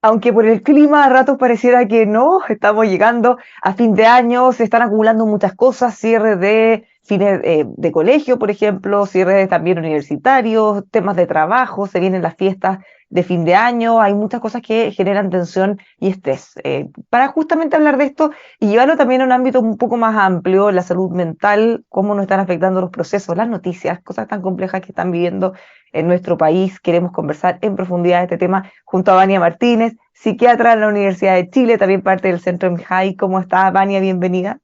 Aunque por el clima a ratos pareciera que no, estamos llegando a fin de año, se están acumulando muchas cosas, cierre de fines de colegio, por ejemplo, cierre también universitarios, temas de trabajo, se vienen las fiestas de fin de año, hay muchas cosas que generan tensión y estrés. Para justamente hablar de esto y llevarlo también a un ámbito un poco más amplio, la salud mental, cómo nos están afectando los procesos, las noticias, cosas tan complejas que están viviendo en nuestro país. Queremos conversar en profundidad de este tema junto a Vania Martínez, psiquiatra en la Universidad de Chile, también parte del Centro MHI. ¿Cómo está, Vania? Bienvenida.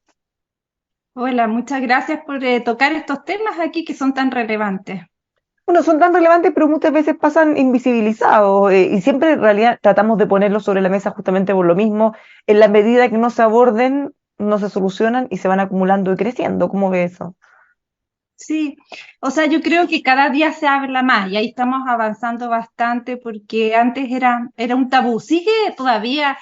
Hola, muchas gracias por tocar estos temas aquí que son tan relevantes. Bueno, son tan relevantes, pero muchas veces pasan invisibilizados y siempre en realidad tratamos de ponerlos sobre la mesa justamente por lo mismo. En la medida que no se aborden, no se solucionan y se van acumulando y creciendo. ¿Cómo ve eso? Sí, o sea, yo creo que cada día se habla más y ahí estamos avanzando bastante porque antes era un tabú. Sigue todavía,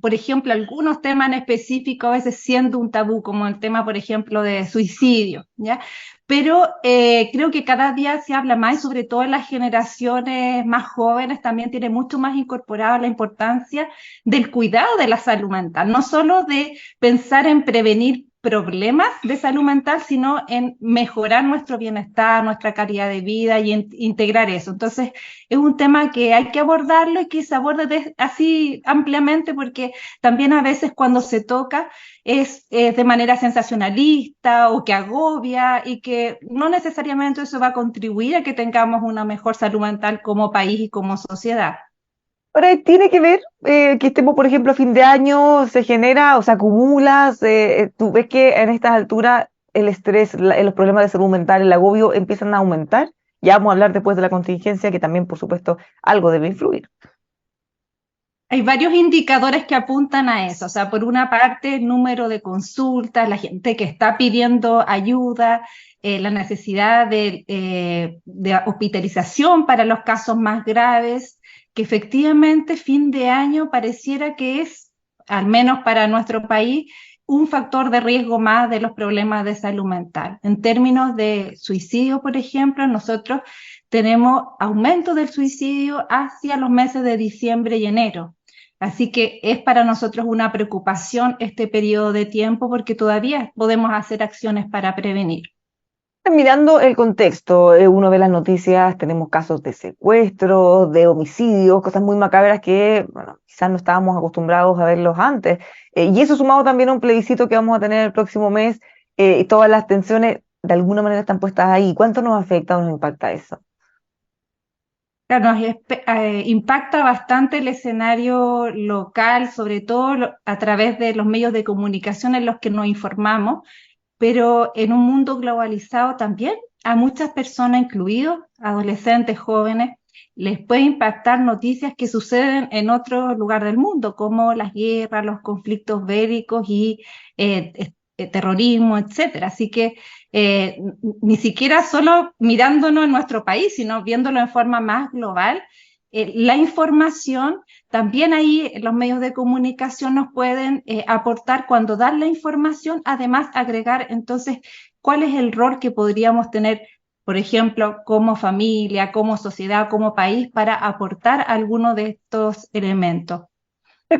por ejemplo, algunos temas en específico a veces siendo un tabú, como el tema, por ejemplo, de suicidio, ¿ya? Pero creo que cada día se habla más y sobre todo en las generaciones más jóvenes también tiene mucho más incorporada la importancia del cuidado de la salud mental, no solo de pensar en prevenir problemas de salud mental, sino en mejorar nuestro bienestar, nuestra calidad de vida y en integrar eso. Entonces, es un tema que hay que abordarlo y que se aborde así ampliamente porque también a veces cuando se toca es de manera sensacionalista o que agobia y que no necesariamente eso va a contribuir a que tengamos una mejor salud mental como país y como sociedad. Ahora, tiene que ver que estemos, por ejemplo, a fin de año, se genera o se acumula, tú ves que en estas alturas el estrés, los problemas de salud mental, el agobio empiezan a aumentar. Ya vamos a hablar después de la contingencia, que también, por supuesto, algo debe influir. Hay varios indicadores que apuntan a eso, o sea, por una parte, el número de consultas, la gente que está pidiendo ayuda, la necesidad de hospitalización para los casos más graves, que efectivamente fin de año pareciera que es, al menos para nuestro país, un factor de riesgo más de los problemas de salud mental. En términos de suicidio, por ejemplo, nosotros tenemos aumento del suicidio hacia los meses de diciembre y enero. Así que es para nosotros una preocupación este periodo de tiempo porque todavía podemos hacer acciones para prevenir. Mirando el contexto, uno ve las noticias, tenemos casos de secuestros, de homicidios, cosas muy macabras que, bueno, quizás no estábamos acostumbrados a verlos antes. Y eso sumado también a un plebiscito que vamos a tener el próximo mes, y todas las tensiones de alguna manera están puestas ahí. ¿Cuánto nos afecta o nos impacta eso? Claro, impacta bastante el escenario local, sobre todo a través de los medios de comunicación en los que nos informamos, pero en un mundo globalizado también a muchas personas, incluidos adolescentes, jóvenes, les puede impactar noticias que suceden en otro lugar del mundo, como las guerras, los conflictos bélicos y terrorismo, etcétera. Así que ni siquiera solo mirándonos en nuestro país, sino viéndolo en forma más global, la información también ahí los medios de comunicación nos pueden aportar cuando dan la información, además agregar entonces cuál es el rol que podríamos tener, por ejemplo, como familia, como sociedad, como país, para aportar alguno de estos elementos.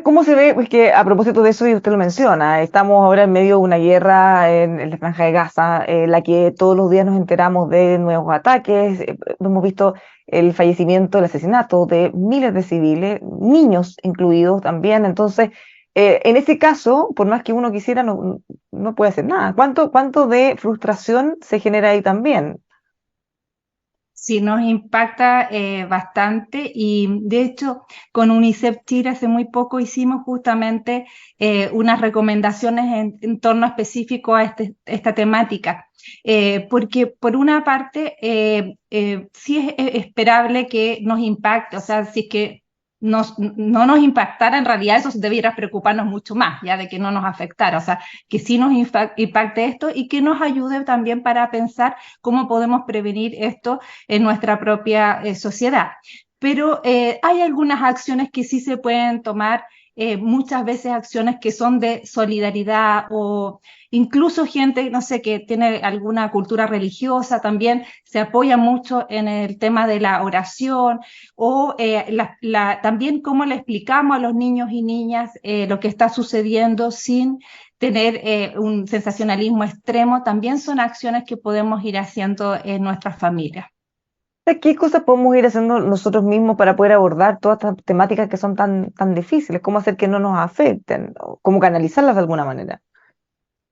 ¿Cómo se ve? Pues que a propósito de eso, y usted lo menciona, estamos ahora en medio de una guerra en la Franja de Gaza, en la que todos los días nos enteramos de nuevos ataques, hemos visto el fallecimiento, el asesinato de miles de civiles, niños incluidos también. Entonces, en ese caso, por más que uno quisiera, no puede hacer nada. ¿Cuánto de frustración se genera ahí también? Sí, nos impacta bastante y de hecho con UNICEF Chile hace muy poco hicimos justamente unas recomendaciones en torno específico a esta temática. Porque por una parte sí es esperable que nos impacte, o sea, si es que no nos impactara, en realidad eso debiera preocuparnos mucho más, ya de que no nos afectara, o sea, que sí nos impacte esto y que nos ayude también para pensar cómo podemos prevenir esto en nuestra propia sociedad. Pero hay algunas acciones que sí se pueden tomar muchas veces acciones que son de solidaridad o incluso gente, no sé, que tiene alguna cultura religiosa también se apoya mucho en el tema de la oración o también cómo le explicamos a los niños y niñas lo que está sucediendo sin tener un sensacionalismo extremo, también son acciones que podemos ir haciendo en nuestras familias. ¿Qué cosas podemos ir haciendo nosotros mismos para poder abordar todas estas temáticas que son tan difíciles? ¿Cómo hacer que no nos afecten? ¿O cómo canalizarlas de alguna manera?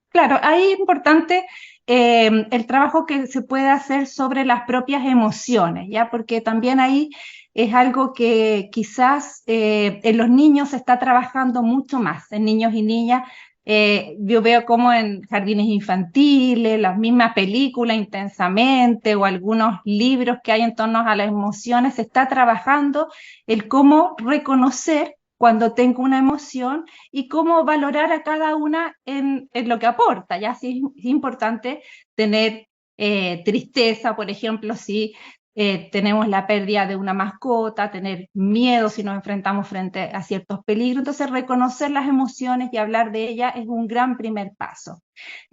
Claro, ahí es importante el trabajo que se puede hacer sobre las propias emociones, ¿ya? Porque también ahí es algo que quizás en los niños se está trabajando mucho más, en niños y niñas. Yo veo como en jardines infantiles, las mismas películas intensamente o algunos libros que hay en torno a las emociones, se está trabajando el cómo reconocer cuando tengo una emoción y cómo valorar a cada una en lo que aporta. Ya sí es importante tener tristeza, por ejemplo, si tenemos la pérdida de una mascota, tener miedo si nos enfrentamos frente a ciertos peligros. Entonces, reconocer las emociones y hablar de ellas es un gran primer paso.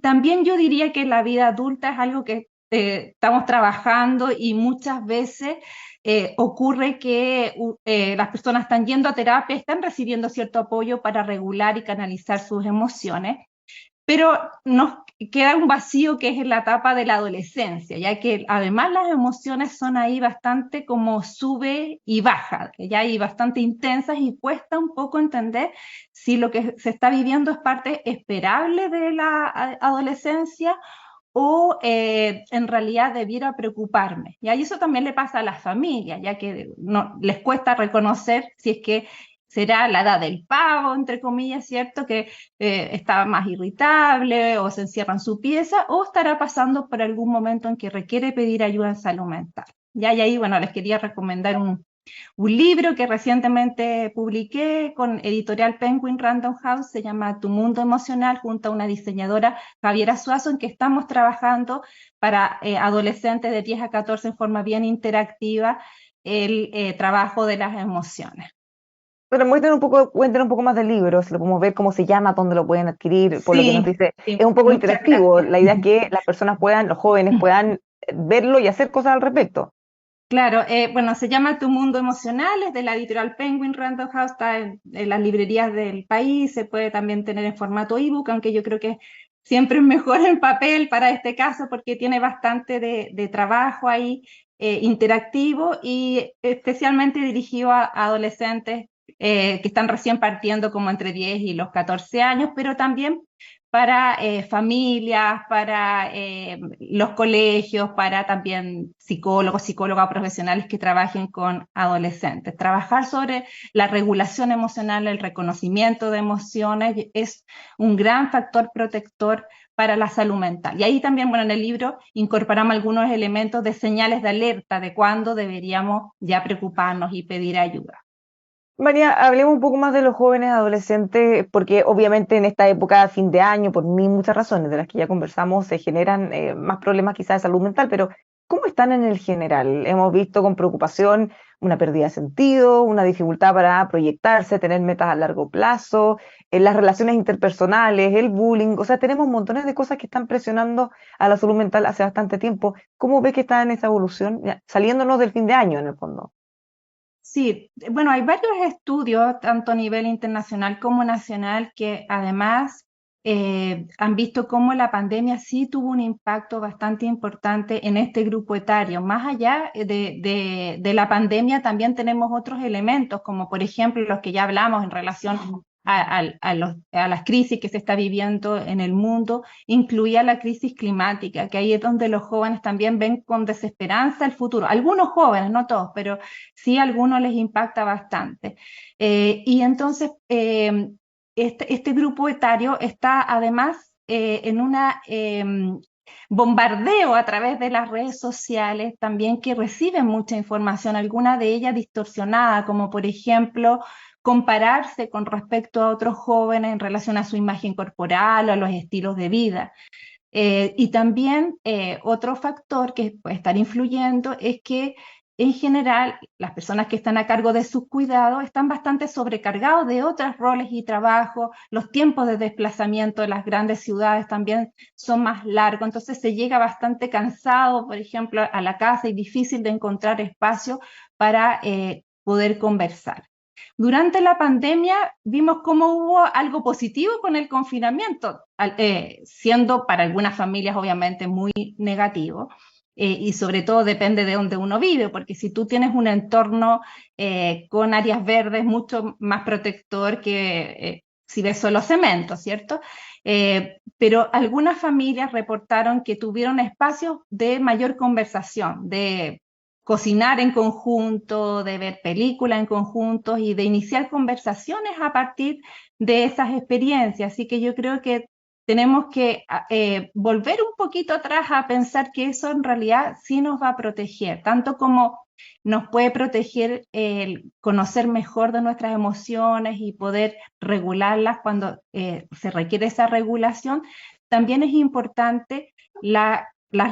También yo diría que la vida adulta es algo que estamos trabajando y muchas veces ocurre que las personas están yendo a terapia, están recibiendo cierto apoyo para regular y canalizar sus emociones, pero nos queda un vacío que es en la etapa de la adolescencia, ya que además las emociones son ahí bastante como sube y baja, ya hay bastante intensas y cuesta un poco entender si lo que se está viviendo es parte esperable de la adolescencia o en realidad debiera preocuparme. ¿Ya? Y eso también le pasa a las familias, ya que no, les cuesta reconocer si es que será la edad del pavo, entre comillas, ¿cierto? Que está más irritable o se encierra en su pieza o estará pasando por algún momento en que requiere pedir ayuda en salud mental. ¿Ya? Y ahí, bueno, les quería recomendar un libro que recientemente publiqué con Editorial Penguin Random House, se llama Tu Mundo Emocional, junto a una diseñadora, Javiera Suazo, en que estamos trabajando para adolescentes de 10 a 14 en forma bien interactiva el trabajo de las emociones. Pero cuéntenos un poco más del libro, si lo podemos ver, cómo se llama, dónde lo pueden adquirir, por lo que nos Sí, dice, sí, es un poco muchas interactivo. gracias. La idea es que las personas puedan, los jóvenes puedan verlo y hacer cosas al respecto. Claro, bueno, se llama Tu Mundo Emocional, es de la editorial Penguin Random House, está en las librerías del país, se puede también tener en formato ebook, aunque yo creo que siempre es mejor en papel para este caso porque tiene bastante de trabajo ahí interactivo y especialmente dirigido a adolescentes que están recién partiendo como entre 10 y los 14 años, pero también para familias, para los colegios, para también psicólogos, psicólogas profesionales que trabajen con adolescentes. Trabajar sobre la regulación emocional, el reconocimiento de emociones es un gran factor protector para la salud mental. Y ahí también, bueno, en el libro incorporamos algunos elementos de señales de alerta de cuándo deberíamos ya preocuparnos y pedir ayuda. María, hablemos un poco más de los jóvenes adolescentes, porque obviamente en esta época de fin de año, por muchas razones de las que ya conversamos, se generan más problemas quizás de salud mental, pero ¿cómo están en el general? Hemos visto con preocupación una pérdida de sentido, una dificultad para proyectarse, tener metas a largo plazo, las relaciones interpersonales, el bullying, o sea, tenemos montones de cosas que están presionando a la salud mental hace bastante tiempo. ¿Cómo ves que está en esa evolución? Ya, saliéndonos del fin de año en el fondo. Sí, bueno, hay varios estudios, tanto a nivel internacional como nacional, que además han visto cómo la pandemia sí tuvo un impacto bastante importante en este grupo etario. Más allá de la pandemia, también tenemos otros elementos, como por ejemplo los que ya hablamos en relación a las crisis que se está viviendo en el mundo, incluía la crisis climática, que ahí es donde los jóvenes también ven con desesperanza el futuro. Algunos jóvenes, no todos, pero sí a algunos les impacta bastante. Y entonces, este grupo etario está además en una bombardeo a través de las redes sociales también que reciben mucha información, alguna de ellas distorsionada, como por ejemplo compararse con respecto a otros jóvenes en relación a su imagen corporal o a los estilos de vida. Y también otro factor que puede estar influyendo es que en general, las personas que están a cargo de sus cuidados están bastante sobrecargados de otros roles y trabajos, los tiempos de desplazamiento de las grandes ciudades también son más largos, entonces se llega bastante cansado, por ejemplo, a la casa y difícil de encontrar espacio para poder conversar. Durante la pandemia vimos cómo hubo algo positivo con el confinamiento, siendo para algunas familias obviamente muy negativo. Y sobre todo depende de donde uno vive, porque si tú tienes un entorno con áreas verdes mucho más protector que si ves solo cemento, ¿cierto? Pero algunas familias reportaron que tuvieron espacios de mayor conversación, de cocinar en conjunto, de ver películas en conjunto y de iniciar conversaciones a partir de esas experiencias. Así que yo creo que tenemos que volver un poquito atrás a pensar que eso en realidad sí nos va a proteger, tanto como nos puede proteger el conocer mejor de nuestras emociones y poder regularlas cuando se requiere esa regulación, también es importante las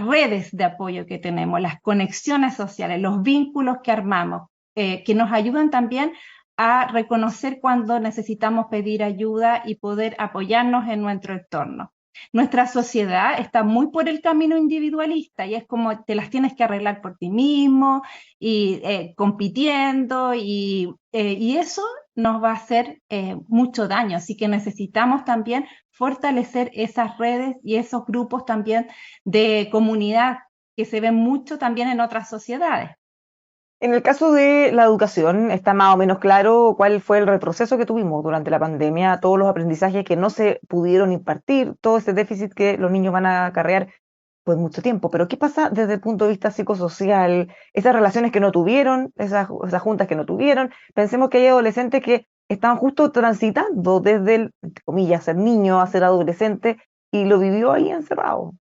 redes de apoyo que tenemos, las conexiones sociales, los vínculos que armamos, que nos ayudan también a reconocer cuando necesitamos pedir ayuda y poder apoyarnos en nuestro entorno. Nuestra sociedad está muy por el camino individualista y es como te las tienes que arreglar por ti mismo y compitiendo y eso nos va a hacer mucho daño. Así que necesitamos también fortalecer esas redes y esos grupos también de comunidad que se ven mucho también en otras sociedades. En el caso de la educación, está más o menos claro cuál fue el retroceso que tuvimos durante la pandemia, todos los aprendizajes que no se pudieron impartir, todo ese déficit que los niños van a acarrear por mucho tiempo. Pero ¿qué pasa desde el punto de vista psicosocial? Esas relaciones que no tuvieron, esas juntas que no tuvieron. Pensemos que hay adolescentes que estaban justo transitando desde el, entre comillas, ser niño a ser adolescente y lo vivió ahí encerrado.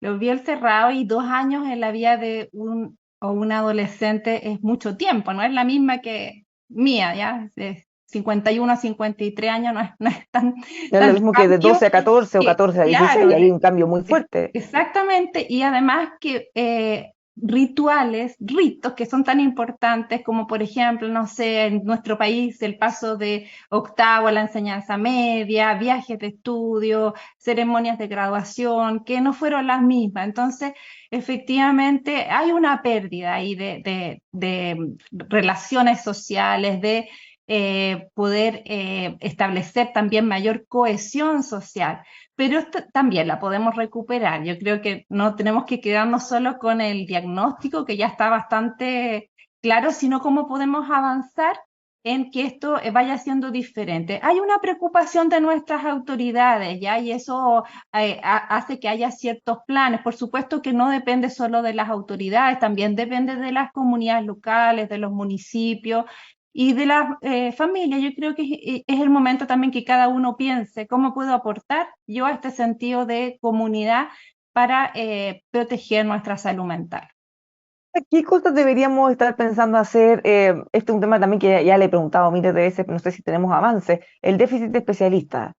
Lo vi encerrado y 2 años en la vida de un o una adolescente es mucho tiempo, no es la misma que mía, ya, de 51 a 53 años no es No es lo tan mismo que de cambio 12 a 14 o que, 14 a 16, claro, hay un cambio muy fuerte. exactamente, y además que rituales, ritos que son tan importantes como por ejemplo, no sé, en nuestro país el paso de octavo a la enseñanza media, viajes de estudio, ceremonias de graduación, que no fueron las mismas. Entonces, efectivamente, hay una pérdida ahí de relaciones sociales, de poder establecer también mayor cohesión social, pero esto también la podemos recuperar. Yo creo que no tenemos que quedarnos solo con el diagnóstico, que ya está bastante claro, sino cómo podemos avanzar en que esto vaya siendo diferente. Hay una preocupación de nuestras autoridades, ¿ya? Y eso hace que haya ciertos planes. Por supuesto que no depende solo de las autoridades, también depende de las comunidades locales, de los municipios y de las familias. Yo creo que es el momento también que cada uno piense cómo puedo aportar yo a este sentido de comunidad para proteger nuestra salud mental. ¿Qué cosas deberíamos estar pensando hacer? Este es un tema también que ya le he preguntado miles de veces, no sé si tenemos avance. El déficit de especialistas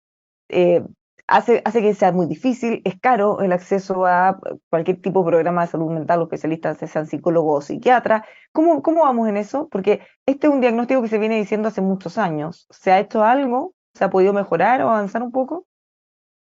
eh, hace que sea muy difícil, es caro el acceso a cualquier tipo de programa de salud mental o especialistas, sean psicólogos o psiquiatras. ¿Cómo vamos en eso? Porque este es un diagnóstico que se viene diciendo hace muchos años. ¿Se ha hecho algo? ¿Se ha podido mejorar o avanzar un poco?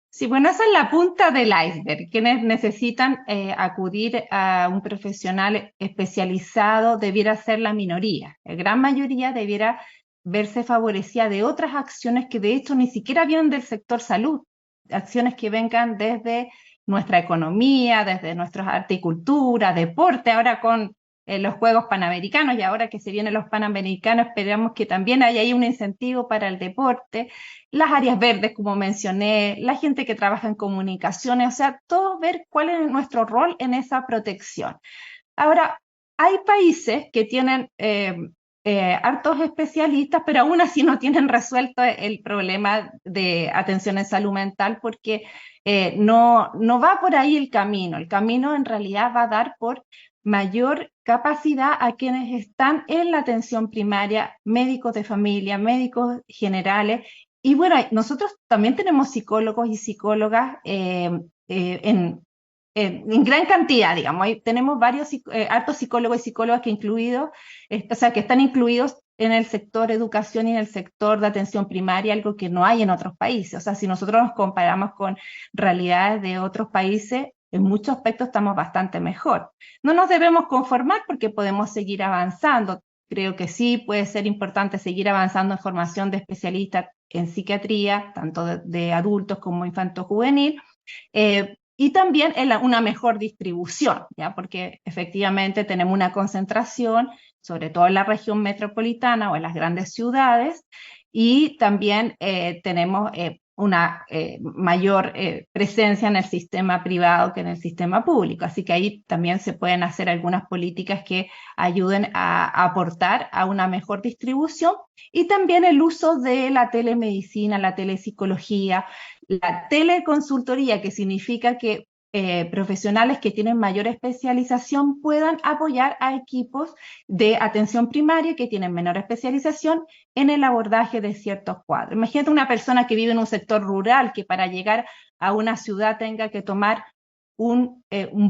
Sí, bueno, esa es la punta del iceberg. Quienes necesitan acudir a un profesional especializado debiera ser la minoría. La gran mayoría debiera verse favorecida de otras acciones que de hecho ni siquiera vienen del sector salud, acciones que vengan desde nuestra economía, desde nuestra arte y cultura, deporte, ahora con los Juegos Panamericanos y ahora que se vienen los Panamericanos, esperamos que también haya ahí un incentivo para el deporte, las áreas verdes, como mencioné, la gente que trabaja en comunicaciones, o sea, todo ver cuál es nuestro rol en esa protección. Ahora, hay países que tienen hartos especialistas, pero aún así no tienen resuelto el problema de atención en salud mental porque no va por ahí el camino en realidad va a dar por mayor capacidad a quienes están en la atención primaria, médicos de familia, médicos generales, y bueno, nosotros también tenemos psicólogos y psicólogas en gran cantidad, digamos. Tenemos varios hartos psicólogos y psicólogas o sea, que están incluidos en el sector educación y en el sector de atención primaria, algo que no hay en otros países. O sea, si nosotros nos comparamos con realidades de otros países, en muchos aspectos estamos bastante mejor. No nos debemos conformar porque podemos seguir avanzando. Creo que sí puede ser importante seguir avanzando en formación de especialistas en psiquiatría, tanto de adultos como infanto-juvenil, y también en una mejor distribución, ¿ya? Porque efectivamente tenemos una concentración, sobre todo en la región metropolitana o en las grandes ciudades, y también tenemos una mayor presencia en el sistema privado que en el sistema público. Así que ahí también se pueden hacer algunas políticas que ayuden a aportar a una mejor distribución, y también el uso de la telemedicina, la telepsicología, la teleconsultoría, que significa que profesionales que tienen mayor especialización puedan apoyar a equipos de atención primaria que tienen menor especialización en el abordaje de ciertos cuadros. Imagínate una persona que vive en un sector rural que para llegar a una ciudad tenga que tomar un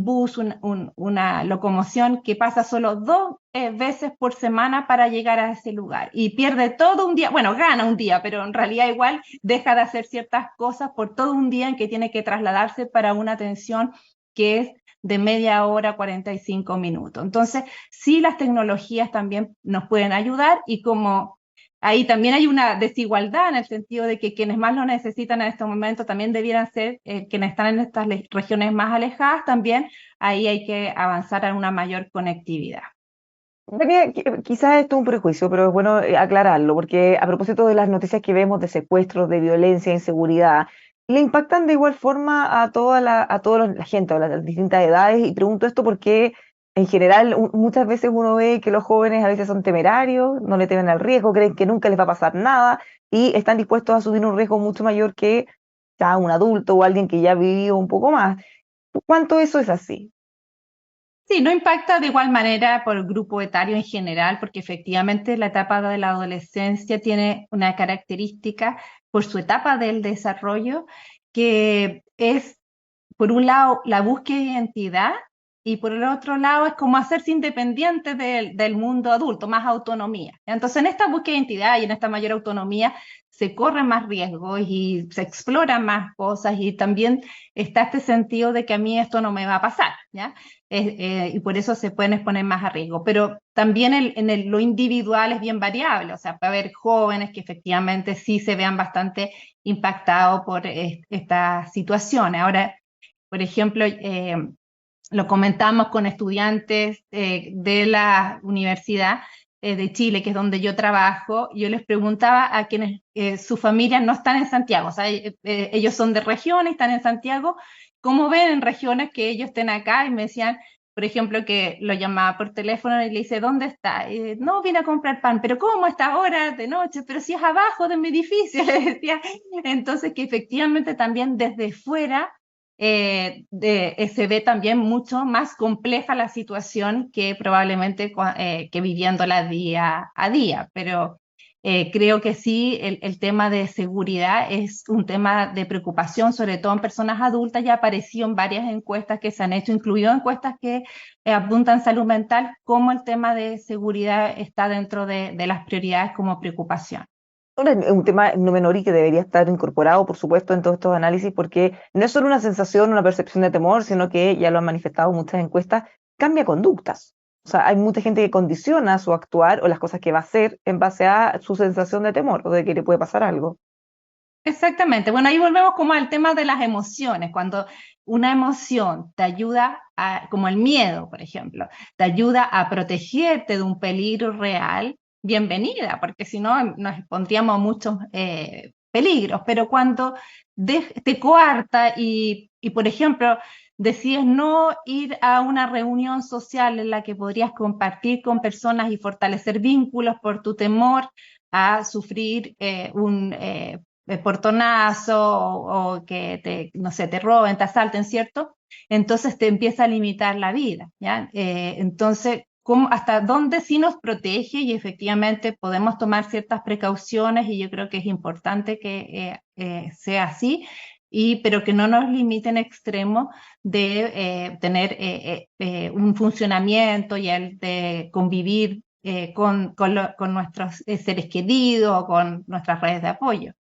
bus, una locomoción que pasa solo 2 veces por semana para llegar a ese lugar y pierde todo un día, bueno, gana un día, pero en realidad igual deja de hacer ciertas cosas por todo un día en que tiene que trasladarse para una atención que es de media hora, 45 minutos. Entonces, sí, las tecnologías también nos pueden ayudar, y como ahí también hay una desigualdad en el sentido de que quienes más lo necesitan en este momento también debieran ser quienes están en estas regiones más alejadas, también ahí hay que avanzar a una mayor conectividad. Quizás esto es un prejuicio, pero es bueno aclararlo, porque a propósito de las noticias que vemos de secuestros, de violencia, inseguridad, le impactan de igual forma a toda la gente, a las distintas edades, y pregunto esto porque en general muchas veces uno ve que los jóvenes a veces son temerarios, no le temen al riesgo, creen que nunca les va a pasar nada y están dispuestos a asumir un riesgo mucho mayor que ya un adulto o alguien que ya ha vivido un poco más. ¿Cuánto eso es así? Sí, no impacta de igual manera por el grupo etario en general, porque efectivamente la etapa de la adolescencia tiene una característica por su etapa del desarrollo, que es, por un lado, la búsqueda de identidad, y por el otro lado es como hacerse independiente del mundo adulto, más autonomía. Entonces, en esta búsqueda de identidad y en esta mayor autonomía se corren más riesgos y se exploran más cosas, y también está este sentido de que a mí esto no me va a pasar, ¿ya? Y por eso se pueden exponer más a riesgo. Pero también lo individual es bien variable, o sea, puede haber jóvenes que efectivamente sí se vean bastante impactados por estas situaciones. Ahora, por ejemplo, lo comentamos con estudiantes de la Universidad de Chile, que es donde yo trabajo. Yo les preguntaba a quienes su familia no están en Santiago, o sea, ellos son de regiones, están en Santiago, ¿cómo ven en regiones que ellos estén acá? Y me decían, por ejemplo, que lo llamaba por teléfono y le dice, ¿dónde está? No, vine a comprar pan, pero ¿cómo a esta hora de noche? Pero si es abajo de mi edificio, le decía. Entonces, que efectivamente también desde fuera se ve también mucho más compleja la situación que probablemente que viviéndola día a día, pero creo que sí, el tema de seguridad es un tema de preocupación, sobre todo en personas adultas. Ya apareció en varias encuestas que se han hecho, incluido encuestas que apuntan salud mental, como el tema de seguridad está dentro de las prioridades como preocupación. Ahora, es un tema no menor y que debería estar incorporado, por supuesto, en todos estos análisis, porque no es solo una sensación, una percepción de temor, sino que, ya lo han manifestado muchas encuestas, cambia conductas. O sea, hay mucha gente que condiciona su actuar o las cosas que va a hacer en base a su sensación de temor o de que le puede pasar algo. Exactamente. Bueno, ahí volvemos como al tema de las emociones. Cuando una emoción te ayuda como el miedo, por ejemplo, te ayuda a protegerte de un peligro real, bienvenida, porque si no nos expondríamos a muchos peligros. Pero cuando te coarta y, por ejemplo, decides no ir a una reunión social en la que podrías compartir con personas y fortalecer vínculos por tu temor a sufrir un portonazo o que no sé, te roben, te asalten, ¿cierto? Entonces te empieza a limitar la vida, ¿ya? Entonces, ¿hasta dónde sí nos protege? Y efectivamente podemos tomar ciertas precauciones, y yo creo que es importante que sea así, pero que no nos limite en extremo de tener un funcionamiento y el de convivir con nuestros seres queridos o con nuestras redes de apoyo.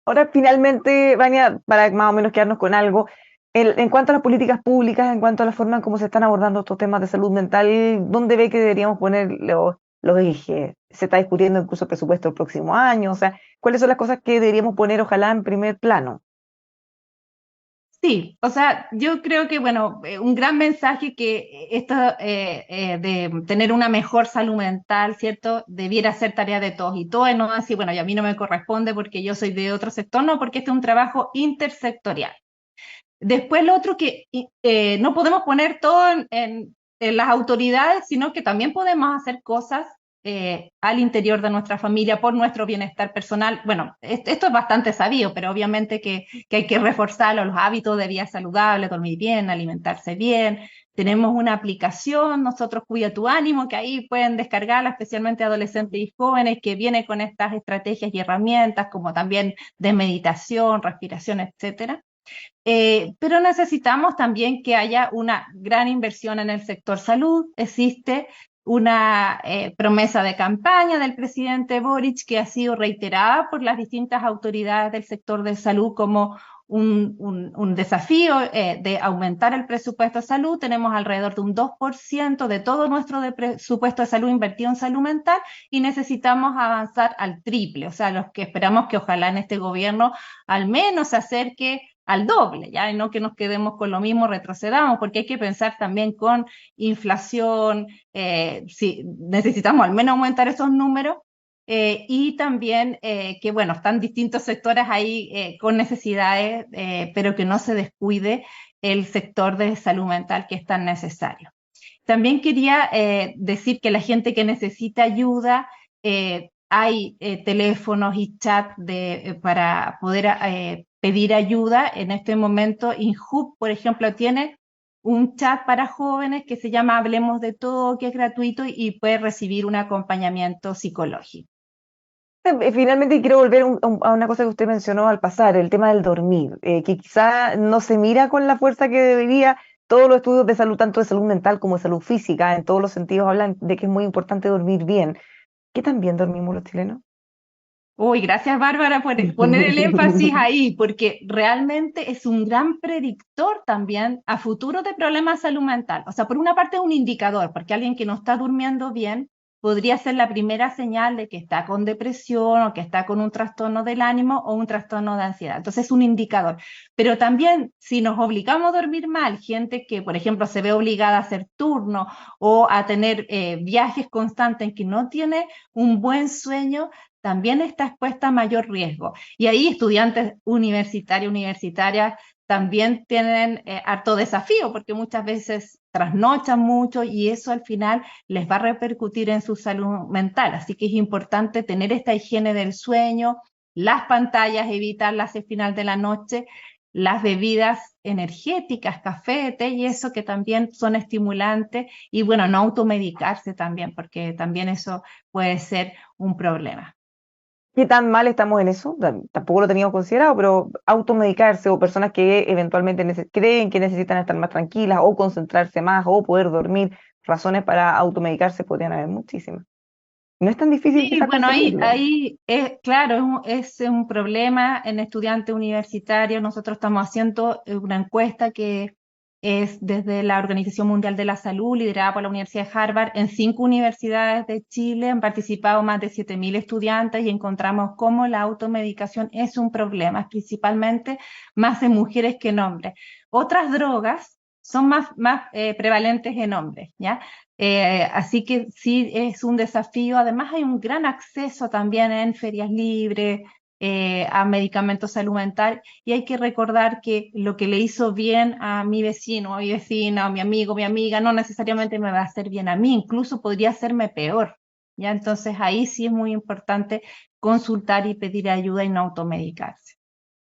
Ahora, finalmente, Vania, para más o menos quedarnos con algo, en cuanto a las políticas públicas, en cuanto a la forma en cómo se están abordando estos temas de salud mental, ¿dónde ve que deberíamos poner los ejes? Se está discutiendo incluso el presupuesto del próximo año, o sea, ¿cuáles son las cosas que deberíamos poner, ojalá, en primer plano? Sí, o sea, yo creo que, bueno, un gran mensaje que esto de tener una mejor salud mental, ¿cierto? Debiera ser tarea de todos y todas, no decir, bueno, y a mí no me corresponde porque yo soy de otro sector, no, porque este es un trabajo intersectorial. Después lo otro que no podemos poner todo en las autoridades, sino que también podemos hacer cosas al interior de nuestra familia por nuestro bienestar personal. Bueno, esto es bastante sabido, pero obviamente que hay que reforzarlo, los hábitos de vida saludable, dormir bien, alimentarse bien. Tenemos una aplicación, Nosotros Cuida tu Ánimo, que ahí pueden descargarla, especialmente adolescentes y jóvenes, que viene con estas estrategias y herramientas, como también de meditación, respiración, etcétera. Pero necesitamos también que haya una gran inversión en el sector salud. Existe una promesa de campaña del presidente Boric que ha sido reiterada por las distintas autoridades del sector de salud como un desafío de aumentar el presupuesto de salud. Tenemos alrededor de un 2% de todo nuestro presupuesto de salud invertido en salud mental y necesitamos avanzar al triple, o sea, los que esperamos que ojalá en este gobierno al menos se acerque al doble, ¿ya? Y no que nos quedemos con lo mismo, retrocedamos, porque hay que pensar también con inflación, si necesitamos al menos aumentar esos números, y también que, bueno, están distintos sectores ahí con necesidades, pero que no se descuide el sector de salud mental que es tan necesario. También quería decir que la gente que necesita ayuda, hay teléfonos y chat para poder pedir ayuda. En este momento, INJUV, por ejemplo, tiene un chat para jóvenes que se llama Hablemos de Todo, que es gratuito y puede recibir un acompañamiento psicológico. Finalmente quiero volver a una cosa que usted mencionó al pasar, el tema del dormir, que quizá no se mira con la fuerza que debería. Todos los estudios de salud, tanto de salud mental como de salud física, en todos los sentidos hablan de que es muy importante dormir bien. ¿Qué tan bien dormimos los chilenos? Uy, gracias Bárbara por poner el énfasis ahí, porque realmente es un gran predictor también a futuro de problemas de salud mental. O sea, por una parte es un indicador, porque alguien que no está durmiendo bien podría ser la primera señal de que está con depresión o que está con un trastorno del ánimo o un trastorno de ansiedad. Entonces es un indicador. Pero también si nos obligamos a dormir mal, gente que, por ejemplo, se ve obligada a hacer turno o a tener viajes constantes en que no tiene un buen sueño, también está expuesta a mayor riesgo. Y ahí estudiantes universitarios, universitarias, también tienen harto desafío porque muchas veces trasnochan mucho y eso al final les va a repercutir en su salud mental. Así que es importante tener esta higiene del sueño, las pantallas, evitarlas al final de la noche, las bebidas energéticas, café, té y eso que también son estimulantes y bueno, no automedicarse también porque también eso puede ser un problema. ¿Qué tan mal estamos en eso? Tampoco lo teníamos considerado, pero automedicarse o personas que eventualmente creen que necesitan estar más tranquilas o concentrarse más o poder dormir, razones para automedicarse podrían haber muchísimas. No es tan difícil Sí, quizás bueno, conseguirlo. ahí es, claro, es un problema en estudiantes universitarios. Nosotros estamos haciendo una encuesta que es desde la Organización Mundial de la Salud, liderada por la Universidad de Harvard. En 5 universidades de Chile han participado más de 7.000 estudiantes y encontramos cómo la automedicación es un problema, principalmente más en mujeres que en hombres. Otras drogas son más prevalentes en hombres, ¿ya? Así que sí es un desafío. Además hay un gran acceso también en ferias libres a medicamentos salud mental y hay que recordar que lo que le hizo bien a mi vecino, a mi vecina, a mi amigo, mi amiga, no necesariamente me va a hacer bien a mí, incluso podría hacerme peor. ¿Ya? Entonces ahí sí es muy importante consultar y pedir ayuda y no automedicarse.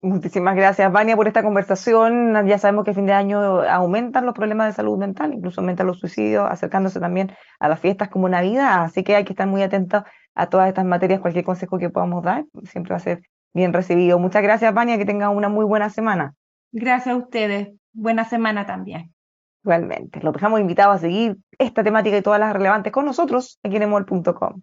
Muchísimas gracias, Vania, por esta conversación. Ya sabemos que a fin de año aumentan los problemas de salud mental, incluso aumentan los suicidios, acercándose también a las fiestas como Navidad. Así que hay que estar muy atentos a todas estas materias. Cualquier consejo que podamos dar siempre va a ser bien recibido. Muchas gracias, Vania, que tengan una muy buena semana. Gracias a ustedes. Buena semana también. Igualmente, los dejamos invitados a seguir esta temática y todas las relevantes con nosotros aquí en emol.com.